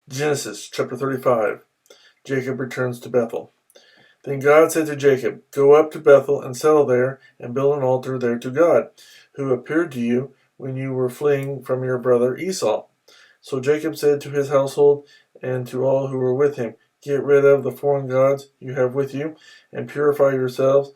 Genesis chapter 35. Jacob returns to Bethel. Then God said to Jacob, "Go up to Bethel and settle there and build an altar there to God, who appeared to you when you were fleeing from your brother Esau." So Jacob said to his household and to all who were with him, "Get rid of the foreign gods you have with you, and purify yourselves,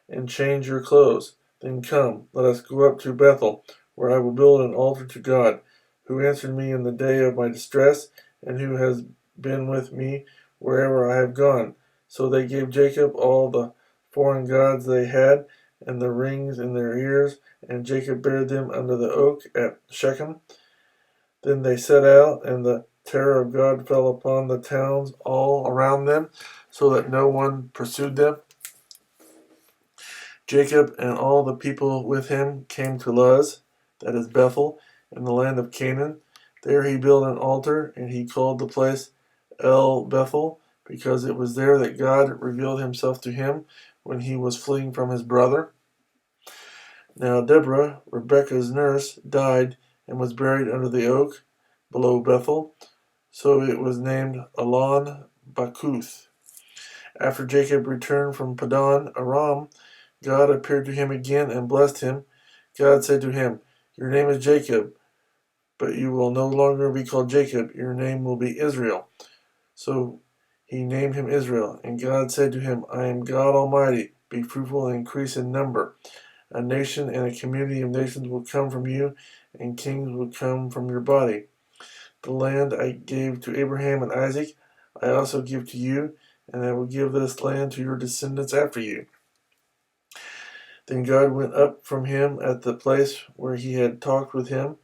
and change your clothes. Then come, let us go up to Bethel, where I will build an altar to God, who answered me in the day of my distress, and who has been with me wherever I have gone." So they gave Jacob all the foreign gods they had, and the rings in their ears, and Jacob buried them under the oak at Shechem. Then they set out, and the terror of God fell upon the towns all around them, so that no one pursued them. Jacob and all the people with him came to Luz, that is Bethel, in the land of Canaan. There he built an altar, and he called the place El Bethel, because it was there that God revealed himself to him when he was fleeing from his brother. Now Deborah, Rebekah's nurse, died and was buried under the oak below Bethel, so it was named Allon Bakuth. After Jacob returned from Padan Aram, God appeared to him again and blessed him. God said to him, "Your name is Jacob, but you will no longer be called Jacob. Your name will be Israel." So he named him Israel. And God said to him, "I am God Almighty. Be fruitful and increase in number. A nation and a community of nations will come from you, and kings will come from your body. The land I gave to Abraham and Isaac, I also give to you, and I will give this land to your descendants after you." Then God went up from him at the place where he had talked with him.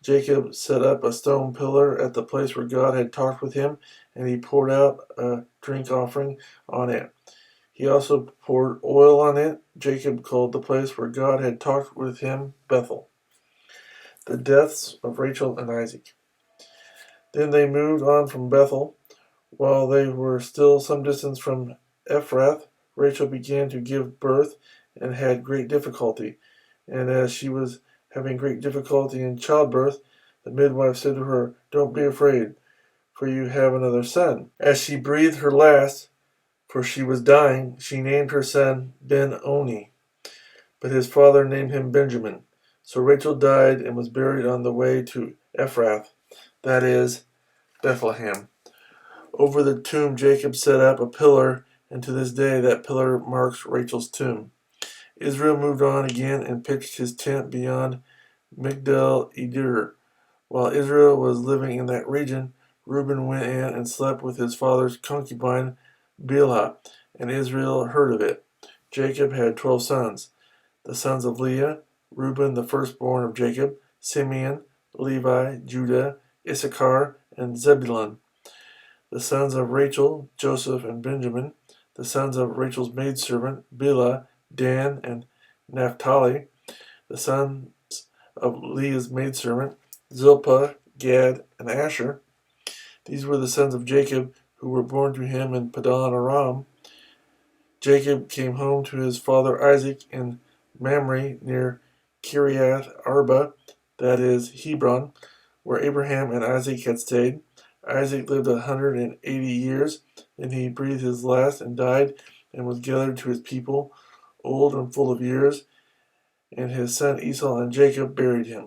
Jacob set up a stone pillar at the place where God had talked with him, and he poured out a drink offering on it. He also poured oil on it. Jacob called the place where God had talked with him Bethel. The deaths of Rachel and Isaac. Then they moved on from Bethel. While they were still some distance from Ephrath, Rachel began to give birth and had great difficulty. And as she was having great difficulty in childbirth, the midwife said to her, "Don't be afraid, for you have another son." As she breathed her last, for she was dying, she named her son Ben-Oni, but his father named him Benjamin. So Rachel died and was buried on the way to Ephrath, that is, Bethlehem. Over the tomb Jacob set up a pillar, and to this day that pillar marks Rachel's tomb. Israel moved on again and pitched his tent beyond Migdal Eder. While Israel was living in that region, Reuben went in and slept with his father's concubine Bilhah, and Israel heard of it. Jacob had 12 sons. The sons of Leah: Reuben, the firstborn of Jacob; Simeon, Levi, Judah, Issachar, and Zebulun. The sons of Rachel: Joseph and Benjamin. The sons of Rachel's maidservant Bilhah: Dan and Naphtali. The sons of Leah's maidservant Zilpah, Gad, and Asher. These were the sons of Jacob who were born to him in Padan Aram. Jacob came home to his father Isaac in Mamre near Kiriath Arba, that is, Hebron, where Abraham and Isaac had stayed. Isaac lived 180 years. Then he breathed his last and died, and was gathered to his people, old and full of years. And his son Esau and Jacob buried him.